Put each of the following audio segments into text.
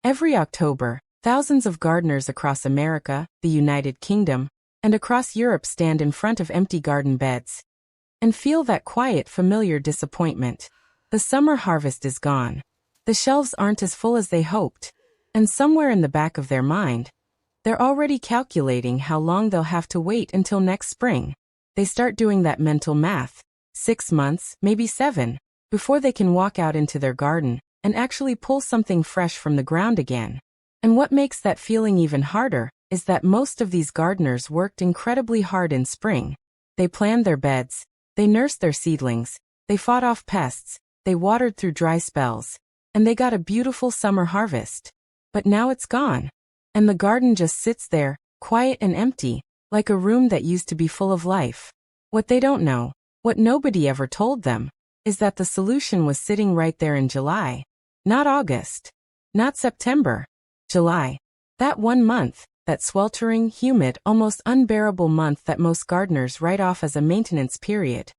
Every October, thousands of gardeners across America, the United Kingdom, and across Europe stand in front of empty garden beds and feel that quiet, familiar disappointment. The summer harvest is gone. The shelves aren't as full as they hoped, and somewhere in the back of their mind, they're already calculating how long they'll have to wait until next spring. They start doing that mental math, 6 months, maybe 7, before they can walk out into their garden and actually pull something fresh from the ground again. And what makes that feeling even harder is that most of these gardeners worked incredibly hard in spring. They planned their beds, they nursed their seedlings, they fought off pests, they watered through dry spells, and they got a beautiful summer harvest. But now it's gone. And the garden just sits there, quiet and empty, like a room that used to be full of life. What they don't know, what nobody ever told them, is that the solution was sitting right there in July. Not August. Not September. July. That one month, that sweltering, humid, almost unbearable month that most gardeners write off as a maintenance period,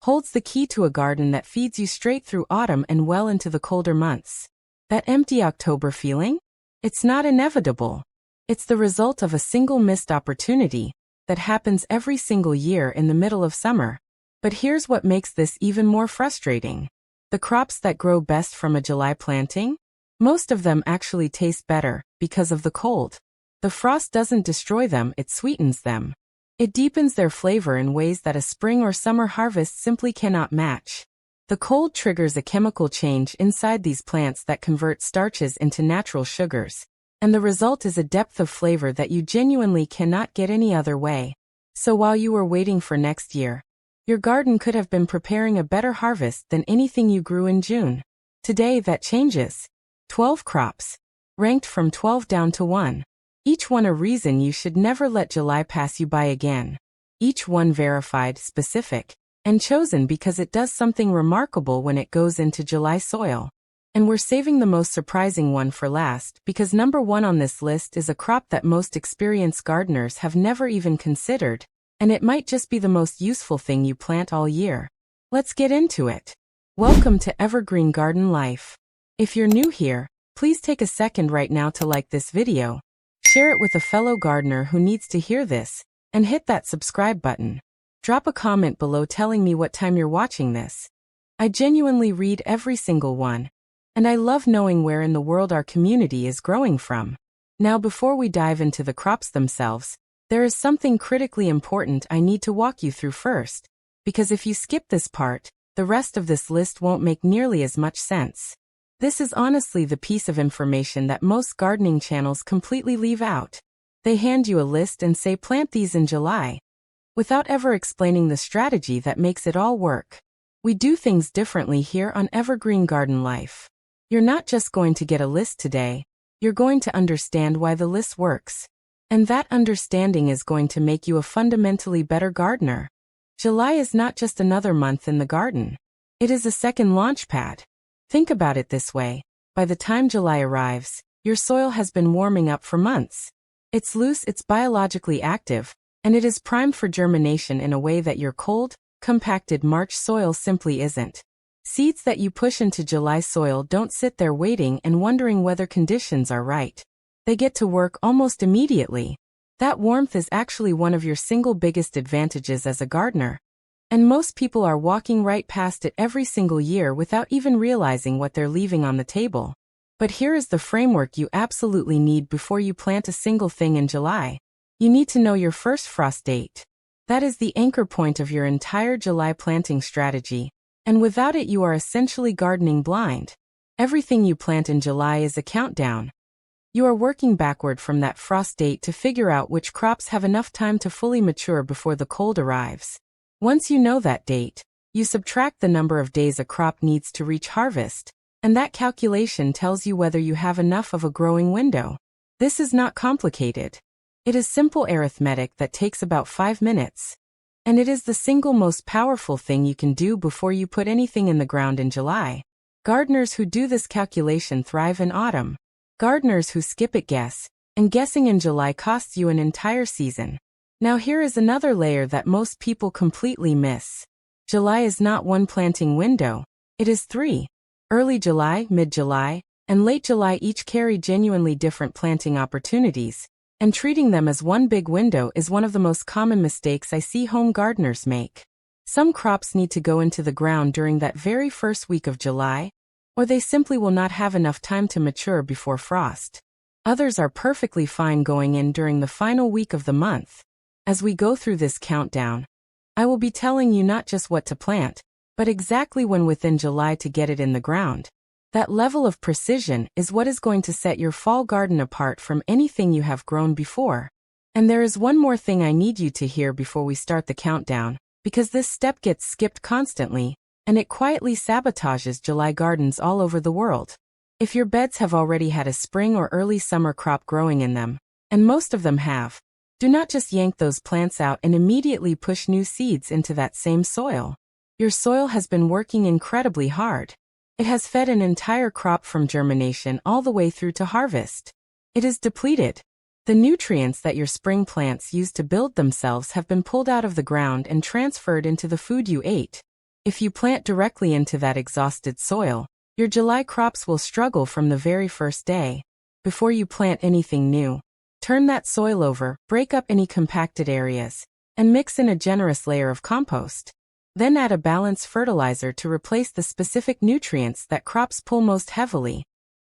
holds the key to a garden that feeds you straight through autumn and well into the colder months. That empty October feeling? It's not inevitable. It's the result of a single missed opportunity that happens every single year in the middle of summer. But here's what makes this even more frustrating. The crops that grow best from a July planting? Most of them actually taste better because of the cold. The frost doesn't destroy them, it sweetens them. It deepens their flavor in ways that a spring or summer harvest simply cannot match. The cold triggers a chemical change inside these plants that converts starches into natural sugars, and the result is a depth of flavor that you genuinely cannot get any other way. So while you were waiting for next year, your garden could have been preparing a better harvest than anything you grew in June. Today that changes. 12 crops, ranked from 12 down to 1. Each one a reason you should never let July pass you by again. Each one verified, specific, and chosen because it does something remarkable when it goes into July soil. And we're saving the most surprising one for last because number 1 on this list is a crop that most experienced gardeners have never even considered, and it might just be the most useful thing you plant all year. Let's get into it. Welcome to Evergreen Garden Life. If you're new here, please take a second right now to like this video, share it with a fellow gardener who needs to hear this, and hit that subscribe button. Drop a comment below telling me what time you're watching this. I genuinely read every single one, and I love knowing where in the world our community is growing from. Now before we dive into the crops themselves, there is something critically important I need to walk you through first, because if you skip this part, the rest of this list won't make nearly as much sense. This is honestly the piece of information that most gardening channels completely leave out. They hand you a list and say plant these in July, without ever explaining the strategy that makes it all work. We do things differently here on Evergreen Garden Life. You're not just going to get a list today, you're going to understand why the list works. And that understanding is going to make you a fundamentally better gardener. July is not just another month in the garden. It is a second launch pad. Think about it this way. By the time July arrives, your soil has been warming up for months. It's loose, it's biologically active, and it is primed for germination in a way that your cold, compacted March soil simply isn't. Seeds that you push into July soil don't sit there waiting and wondering whether conditions are right. They get to work almost immediately. That warmth is actually one of your single biggest advantages as a gardener. And most people are walking right past it every single year without even realizing what they're leaving on the table. But here is the framework you absolutely need before you plant a single thing in July. You need to know your first frost date. That is the anchor point of your entire July planting strategy, and without it you are essentially gardening blind. Everything you plant in July is a countdown. You are working backward from that frost date to figure out which crops have enough time to fully mature before the cold arrives. Once you know that date, you subtract the number of days a crop needs to reach harvest, and that calculation tells you whether you have enough of a growing window. This is not complicated. It is simple arithmetic that takes about 5 minutes. And it is the single most powerful thing you can do before you put anything in the ground in July. Gardeners who do this calculation thrive in autumn. Gardeners who skip it guess, and guessing in July costs you an entire season. Now here is another layer that most people completely miss. July is not one planting window, it is 3. Early July, mid-July, and late July each carry genuinely different planting opportunities, and treating them as one big window is one of the most common mistakes I see home gardeners make. Some crops need to go into the ground during that very first week of July, or they simply will not have enough time to mature before frost. Others are perfectly fine going in during the final week of the month. As we go through this countdown, I will be telling you not just what to plant, but exactly when within July to get it in the ground. That level of precision is what is going to set your fall garden apart from anything you have grown before. And there is one more thing I need you to hear before we start the countdown, because this step gets skipped constantly, and it quietly sabotages July gardens all over the world. If your beds have already had a spring or early summer crop growing in them, and most of them have, do not just yank those plants out and immediately push new seeds into that same soil. Your soil has been working incredibly hard. It has fed an entire crop from germination all the way through to harvest. It is depleted. The nutrients that your spring plants used to build themselves have been pulled out of the ground and transferred into the food you ate. If you plant directly into that exhausted soil, your July crops will struggle from the very first day. Before you plant anything new, turn that soil over, break up any compacted areas, and mix in a generous layer of compost. Then add a balanced fertilizer to replace the specific nutrients that crops pull most heavily.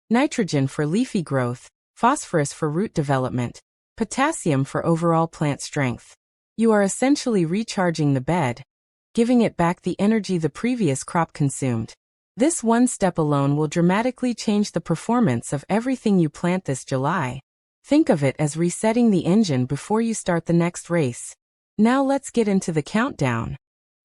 Nitrogen for leafy growth, phosphorus for root development, potassium for overall plant strength. You are essentially recharging the bed, giving it back the energy the previous crop consumed. This one step alone will dramatically change the performance of everything you plant this July. Think of it as resetting the engine before you start the next race. Now let's get into the countdown.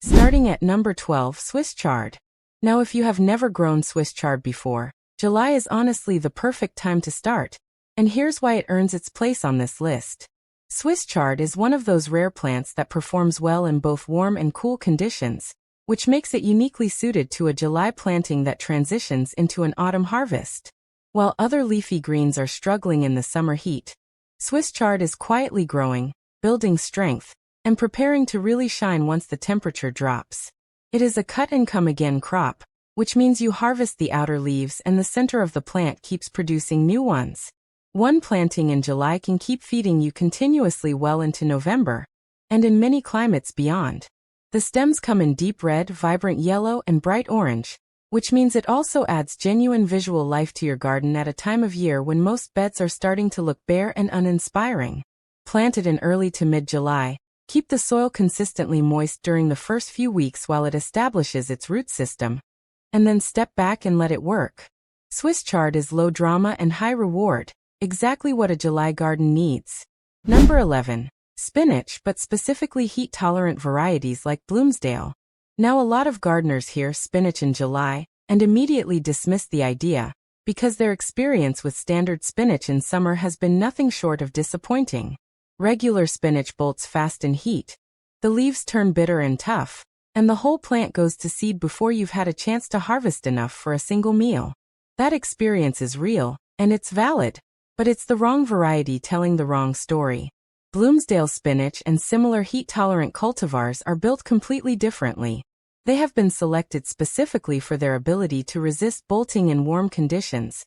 Starting at number 12, Swiss chard. Now if you have never grown Swiss chard before, July is honestly the perfect time to start, and here's why it earns its place on this list. Swiss chard is one of those rare plants that performs well in both warm and cool conditions, which makes it uniquely suited to a July planting that transitions into an autumn harvest. While other leafy greens are struggling in the summer heat, Swiss chard is quietly growing, building strength, and preparing to really shine once the temperature drops. It is a cut-and-come-again crop, which means you harvest the outer leaves and the center of the plant keeps producing new ones. One planting in July can keep feeding you continuously well into November, and in many climates beyond. The stems come in deep red, vibrant yellow, and bright orange, which means it also adds genuine visual life to your garden at a time of year when most beds are starting to look bare and uninspiring. Planted in early to mid-July, keep the soil consistently moist during the first few weeks while it establishes its root system, and then step back and let it work. Swiss chard is low drama and high reward, exactly what a July garden needs. Number 11. Spinach, but specifically heat-tolerant varieties like Bloomsdale. Now a lot of gardeners hear spinach in July and immediately dismiss the idea, because their experience with standard spinach in summer has been nothing short of disappointing. Regular spinach bolts fast in heat. The leaves turn bitter and tough, and the whole plant goes to seed before you've had a chance to harvest enough for a single meal. That experience is real, and it's valid, but it's the wrong variety telling the wrong story. Bloomsdale spinach and similar heat-tolerant cultivars are built completely differently. They have been selected specifically for their ability to resist bolting in warm conditions,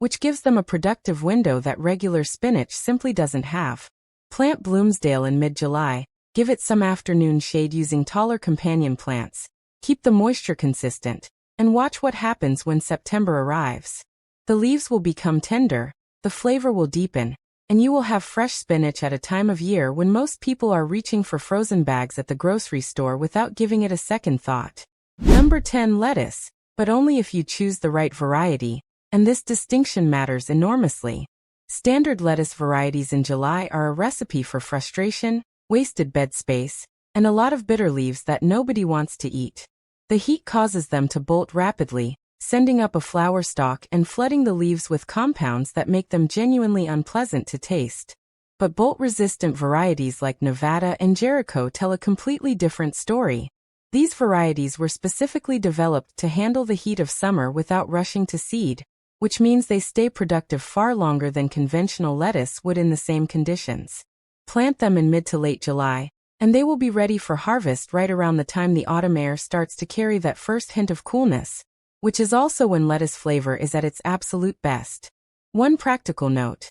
which gives them a productive window that regular spinach simply doesn't have. Plant Bloomsdale in mid-July, give it some afternoon shade using taller companion plants, keep the moisture consistent, and watch what happens when September arrives. The leaves will become tender, the flavor will deepen, and you will have fresh spinach at a time of year when most people are reaching for frozen bags at the grocery store without giving it a second thought. Number 10, lettuce, but only if you choose the right variety, and this distinction matters enormously. Standard lettuce varieties in July are a recipe for frustration, wasted bed space, and a lot of bitter leaves that nobody wants to eat. The heat causes them to bolt rapidly, sending up a flower stalk and flooding the leaves with compounds that make them genuinely unpleasant to taste. But bolt-resistant varieties like Nevada and Jericho tell a completely different story. These varieties were specifically developed to handle the heat of summer without rushing to seed, which means they stay productive far longer than conventional lettuce would in the same conditions. Plant them in mid to late July, and they will be ready for harvest right around the time the autumn air starts to carry that first hint of coolness. which is also when lettuce flavor is at its absolute best. One practical note.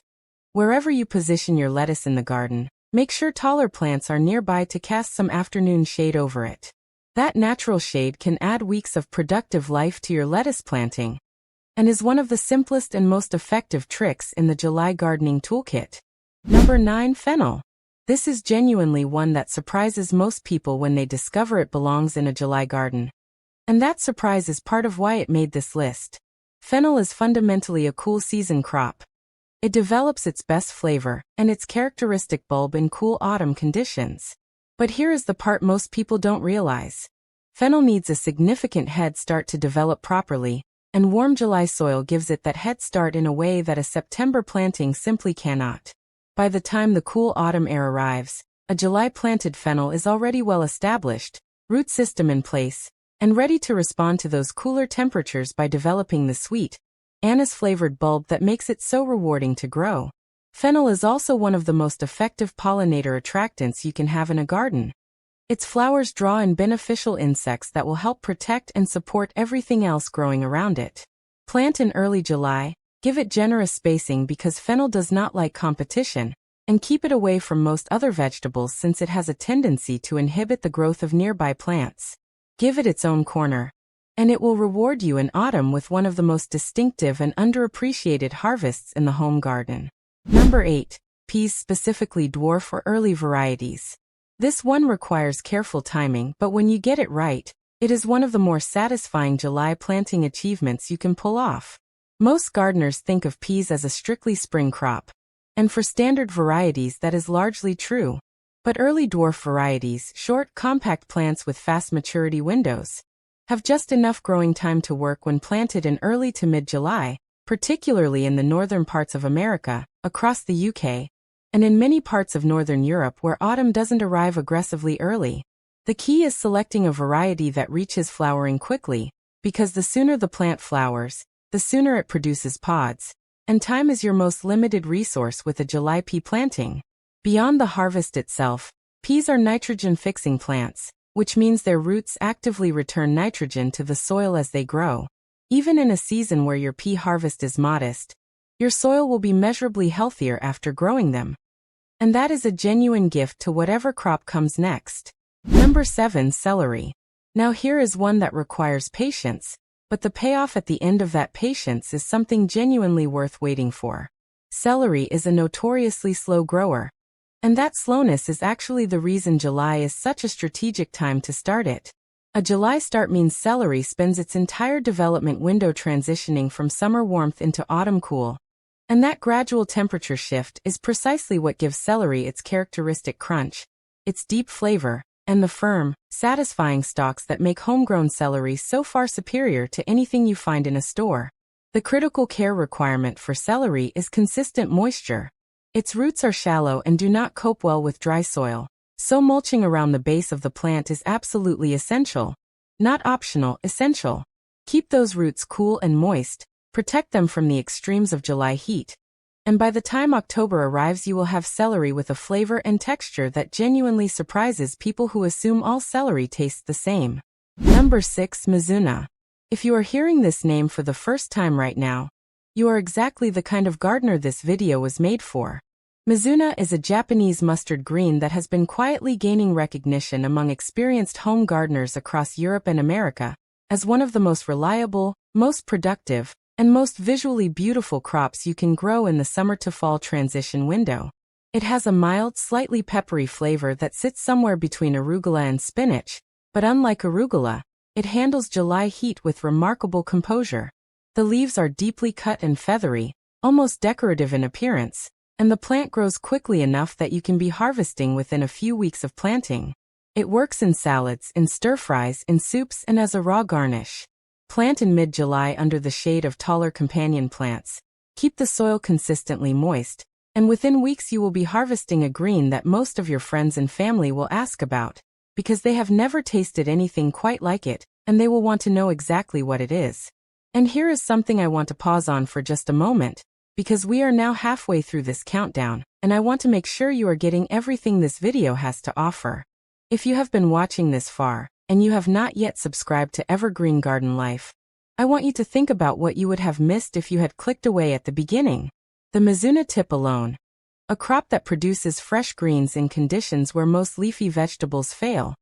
Wherever you position your lettuce in the garden, make sure taller plants are nearby to cast some afternoon shade over it. That natural shade can add weeks of productive life to your lettuce planting, and is one of the simplest and most effective tricks in the July gardening toolkit. Number 9. Fennel. This is genuinely one that surprises most people when they discover it belongs in a July garden. And that surprise is part of why it made this list. Fennel is fundamentally a cool season crop. It develops its best flavor and its characteristic bulb in cool autumn conditions. But here is the part most people don't realize. Fennel needs a significant head start to develop properly, and warm July soil gives it that head start in a way that a September planting simply cannot. By the time the cool autumn air arrives, a July planted fennel is already well established, root system in place, and ready to respond to those cooler temperatures by developing the sweet, anise-flavored bulb that makes it so rewarding to grow. Fennel is also one of the most effective pollinator attractants you can have in a garden. Its flowers draw in beneficial insects that will help protect and support everything else growing around it. Plant in early July, give it generous spacing because fennel does not like competition, and keep it away from most other vegetables since it has a tendency to inhibit the growth of nearby plants. Give it its own corner, and it will reward you in autumn with one of the most distinctive and underappreciated harvests in the home garden. Number 8. Peas, specifically dwarf or early varieties. This one requires careful timing, but when you get it right, it is one of the more satisfying July planting achievements you can pull off. Most gardeners think of peas as a strictly spring crop, and for standard varieties that is largely true. But early dwarf varieties, short, compact plants with fast maturity windows, have just enough growing time to work when planted in early to mid-July, particularly in the northern parts of America, across the UK, and in many parts of northern Europe where autumn doesn't arrive aggressively early. The key is selecting a variety that reaches flowering quickly, because the sooner the plant flowers, the sooner it produces pods, and time is your most limited resource with a July pea planting. Beyond the harvest itself, peas are nitrogen-fixing plants, which means their roots actively return nitrogen to the soil as they grow. Even in a season where your pea harvest is modest, your soil will be measurably healthier after growing them. And that is a genuine gift to whatever crop comes next. Number 7. Celery. Now here is one that requires patience, but the payoff at the end of that patience is something genuinely worth waiting for. Celery is a notoriously slow grower, and that slowness is actually the reason July is such a strategic time to start it. A July start means celery spends its entire development window transitioning from summer warmth into autumn cool. And that gradual temperature shift is precisely what gives celery its characteristic crunch, its deep flavor, and the firm, satisfying stalks that make homegrown celery so far superior to anything you find in a store. The critical care requirement for celery is consistent moisture. Its roots are shallow and do not cope well with dry soil, so mulching around the base of the plant is absolutely essential. Not optional, essential. Keep those roots cool and moist, protect them from the extremes of July heat. And by the time October arrives you will have celery with a flavor and texture that genuinely surprises people who assume all celery tastes the same. Number 6. Mizuna. If you are hearing this name for the first time right now, you are exactly the kind of gardener this video was made for. Mizuna is a Japanese mustard green that has been quietly gaining recognition among experienced home gardeners across Europe and America as one of the most reliable, most productive, and most visually beautiful crops you can grow in the summer to fall transition window. It has a mild, slightly peppery flavor that sits somewhere between arugula and spinach, but unlike arugula, it handles July heat with remarkable composure. The leaves are deeply cut and feathery, almost decorative in appearance, and the plant grows quickly enough that you can be harvesting within a few weeks of planting. It works in salads, in stir-fries, in soups, and as a raw garnish. Plant in mid-July under the shade of taller companion plants. Keep the soil consistently moist, and within weeks you will be harvesting a green that most of your friends and family will ask about, because they have never tasted anything quite like it, and they will want to know exactly what it is. And here is something I want to pause on for just a moment, because we are now halfway through this countdown, and I want to make sure you are getting everything this video has to offer. If you have been watching this far, and you have not yet subscribed to Evergreen Garden Life, I want you to think about what you would have missed if you had clicked away at the beginning. The Mizuna tip alone. A crop that produces fresh greens in conditions where most leafy vegetables fail,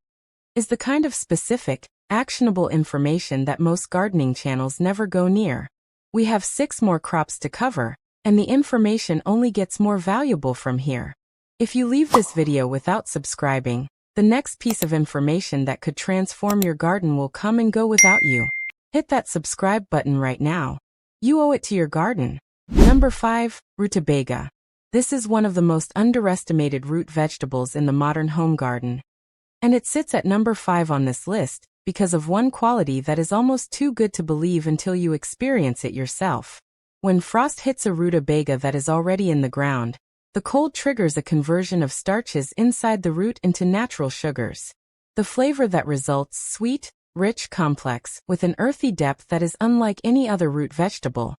is the kind of specific, actionable information that most gardening channels never go near. We have 6 more crops to cover, and the information only gets more valuable from here. If you leave this video without subscribing, the next piece of information that could transform your garden will come and go without you. Hit that subscribe button right now. You owe it to your garden. Number 5, Rutabaga. This is one of the most underestimated root vegetables in the modern home garden. And it sits at number 5 on this list because of one quality that is almost too good to believe until you experience it yourself. When frost hits a rutabaga that is already in the ground, the cold triggers a conversion of starches inside the root into natural sugars. The flavor that results sweet, rich, complex, with an earthy depth that is unlike any other root vegetable,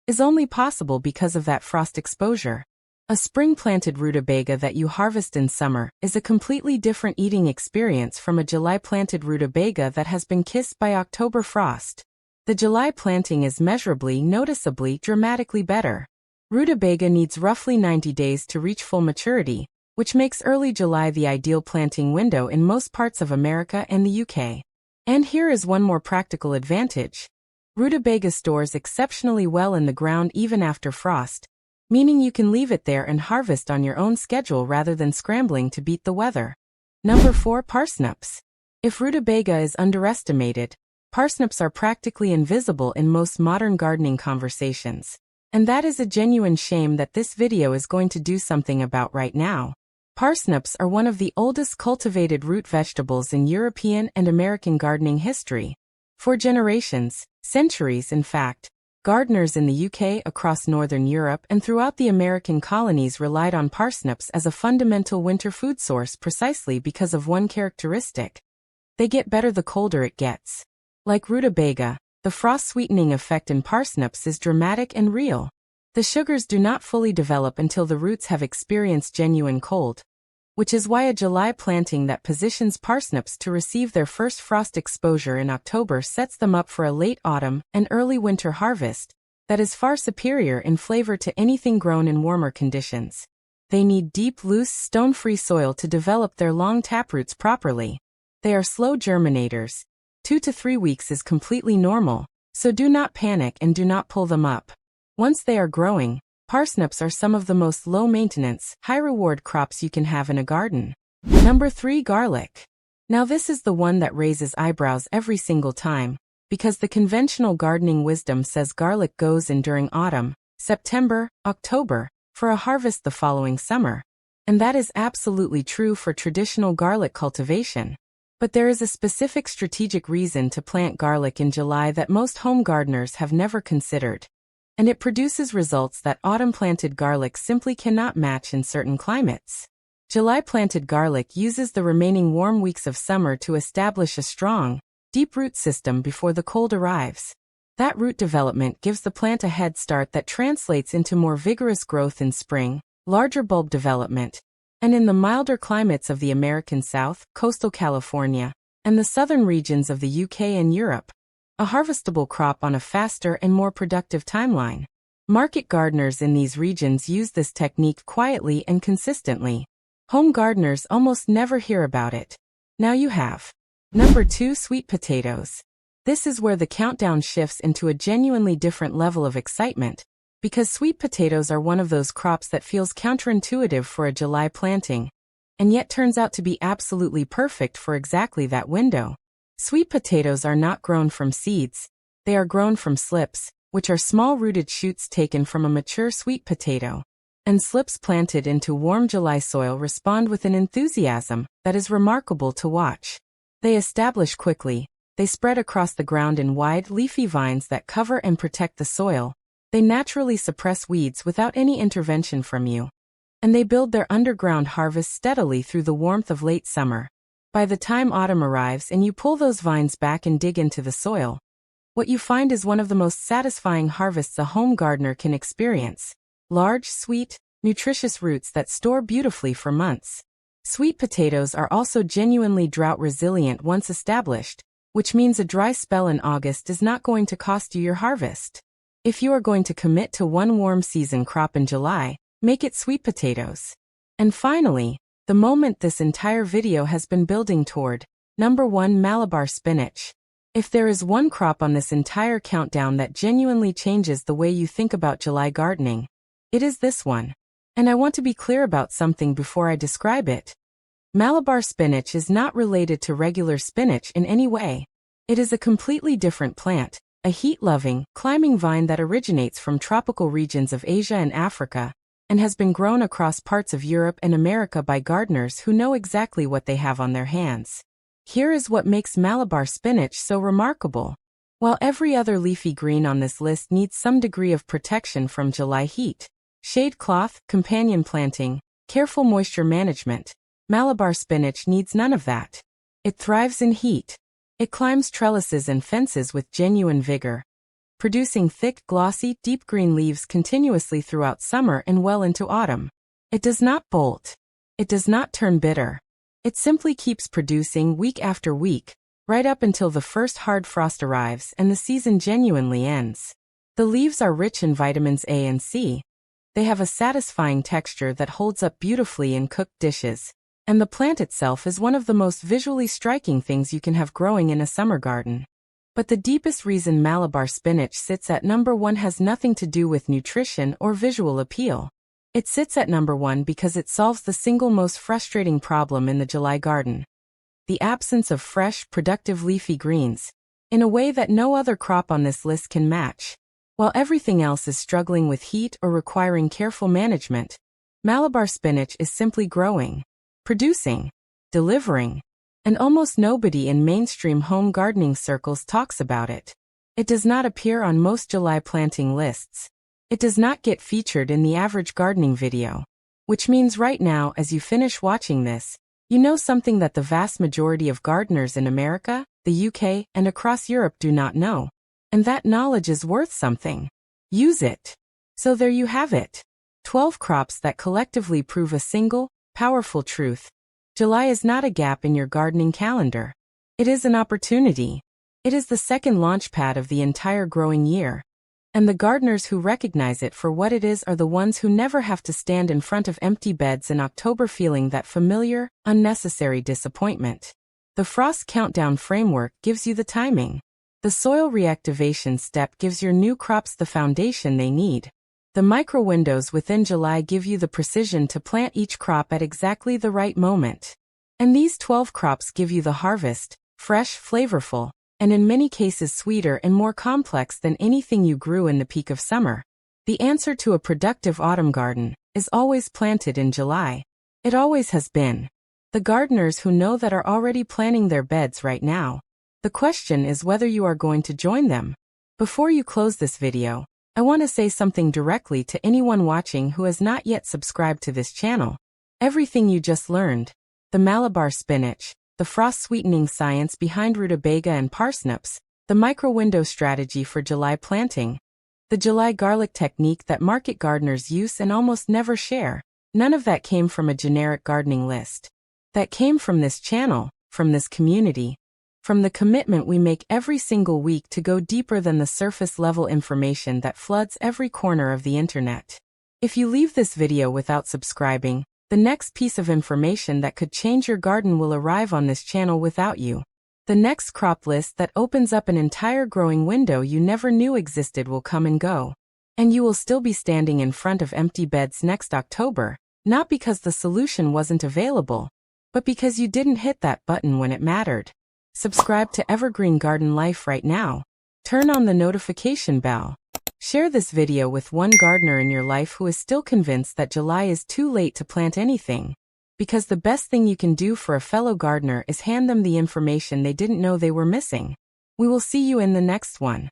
is only possible because of that frost exposure. A spring-planted rutabaga that you harvest in summer is a completely different eating experience from a July-planted rutabaga that has been kissed by October frost. The July planting is measurably, noticeably, dramatically better. Rutabaga needs roughly 90 days to reach full maturity, which makes early July the ideal planting window in most parts of America and the UK. And here is one more practical advantage. Rutabaga stores exceptionally well in the ground even after frost, meaning you can leave it there and harvest on your own schedule rather than scrambling to beat the weather. Number 4, parsnips. If rutabaga is underestimated, parsnips are practically invisible in most modern gardening conversations. And that is a genuine shame that this video is going to do something about right now. Parsnips are one of the oldest cultivated root vegetables in European and American gardening history. For generations, centuries in fact, gardeners in the UK, across northern Europe, and throughout the American colonies relied on parsnips as a fundamental winter food source precisely because of one characteristic. They get better the colder it gets. Like rutabaga, the frost-sweetening effect in parsnips is dramatic and real. The sugars do not fully develop until the roots have experienced genuine cold, which is why a July planting that positions parsnips to receive their first frost exposure in October sets them up for a late autumn and early winter harvest that is far superior in flavor to anything grown in warmer conditions. They need deep, loose, stone-free soil to develop their long taproots properly. They are slow germinators. 2 to 3 weeks is completely normal, so do not panic and do not pull them up. Once they are growing, parsnips are some of the most low-maintenance, high-reward crops you can have in a garden. Number 3, garlic. Now this is the one that raises eyebrows every single time, because the conventional gardening wisdom says garlic goes in during autumn, September, October, for a harvest the following summer. And that is absolutely true for traditional garlic cultivation. But there is a specific strategic reason to plant garlic in July that most home gardeners have never considered. And it produces results that autumn-planted garlic simply cannot match in certain climates. July-planted garlic uses the remaining warm weeks of summer to establish a strong, deep root system before the cold arrives. That root development gives the plant a head start that translates into more vigorous growth in spring, larger bulb development, and in the milder climates of the American South, coastal California, and the southern regions of the UK and Europe, a harvestable crop on a faster and more productive timeline. Market gardeners in these regions use this technique quietly and consistently. Home gardeners almost never hear about it. Now you have. Number 2, sweet potatoes. This is where the countdown shifts into a genuinely different level of excitement, because sweet potatoes are one of those crops that feels counterintuitive for a July planting, and yet turns out to be absolutely perfect for exactly that window. Sweet potatoes are not grown from seeds, they are grown from slips, which are small rooted shoots taken from a mature sweet potato. And slips planted into warm July soil respond with an enthusiasm that is remarkable to watch. They establish quickly, they spread across the ground in wide, leafy vines that cover and protect the soil. They naturally suppress weeds without any intervention from you. And they build their underground harvest steadily through the warmth of late summer. By the time autumn arrives and you pull those vines back and dig into the soil, what you find is one of the most satisfying harvests a home gardener can experience. Large, sweet, nutritious roots that store beautifully for months. Sweet potatoes are also genuinely drought resilient once established, which means a dry spell in August is not going to cost you your harvest. If you are going to commit to one warm season crop in July, make it sweet potatoes. And finally, the moment this entire video has been building toward, number 1, Malabar spinach. If there is one crop on this entire countdown that genuinely changes the way you think about July gardening, it is this one. And I want to be clear about something before I describe it. Malabar spinach is not related to regular spinach in any way. It is a completely different plant, a heat-loving, climbing vine that originates from tropical regions of Asia and Africa, and has been grown across parts of Europe and America by gardeners who know exactly what they have on their hands. Here is what makes Malabar spinach so remarkable. While every other leafy green on this list needs some degree of protection from July heat, shade cloth, companion planting, careful moisture management, Malabar spinach needs none of that. It thrives in heat. It climbs trellises and fences with genuine vigor, producing thick, glossy, deep green leaves continuously throughout summer and well into autumn. It does not bolt. It does not turn bitter. It simply keeps producing week after week, right up until the first hard frost arrives and the season genuinely ends. The leaves are rich in vitamins A and C. They have a satisfying texture that holds up beautifully in cooked dishes. And the plant itself is one of the most visually striking things you can have growing in a summer garden. But the deepest reason Malabar spinach sits at number 1 has nothing to do with nutrition or visual appeal. It sits at number 1 because it solves the single most frustrating problem in the July garden: the absence of fresh, productive leafy greens, in a way that no other crop on this list can match. While everything else is struggling with heat or requiring careful management, Malabar spinach is simply growing, producing, delivering, and almost nobody in mainstream home gardening circles talks about it. It does not appear on most July planting lists. It does not get featured in the average gardening video. Which means right now, as you finish watching this, you know something that the vast majority of gardeners in America, the UK, and across Europe do not know. And that knowledge is worth something. Use it. So there you have it. 12 crops that collectively prove a single, powerful truth. July is not a gap in your gardening calendar. It is an opportunity. It is the second launchpad of the entire growing year. And the gardeners who recognize it for what it is are the ones who never have to stand in front of empty beds in October feeling that familiar, unnecessary disappointment. The frost countdown framework gives you the timing. The soil reactivation step gives your new crops the foundation they need. The micro windows within July give you the precision to plant each crop at exactly the right moment. And these 12 crops give you the harvest, fresh, flavorful, and in many cases sweeter and more complex than anything you grew in the peak of summer. The answer to a productive autumn garden is always planted in July. It always has been. The gardeners who know that are already planning their beds right now. The question is whether you are going to join them. Before you close this video, I want to say something directly to anyone watching who has not yet subscribed to this channel. Everything you just learned, the Malabar spinach, the frost-sweetening science behind Rutabaga and Parsnips, the micro-window strategy for July planting, the July garlic technique that market gardeners use and almost never share, none of that came from a generic gardening list. That came from this channel, from this community, from the commitment we make every single week to go deeper than the surface-level information that floods every corner of the internet. If you leave this video without subscribing, the next piece of information that could change your garden will arrive on this channel without you. The next crop list that opens up an entire growing window you never knew existed will come and go. And you will still be standing in front of empty beds next October, not because the solution wasn't available, but because you didn't hit that button when it mattered. Subscribe to Evergreen Garden Life right now. Turn on the notification bell. Share this video with one gardener in your life who is still convinced that July is too late to plant anything. Because the best thing you can do for a fellow gardener is hand them the information they didn't know they were missing. We will see you in the next one.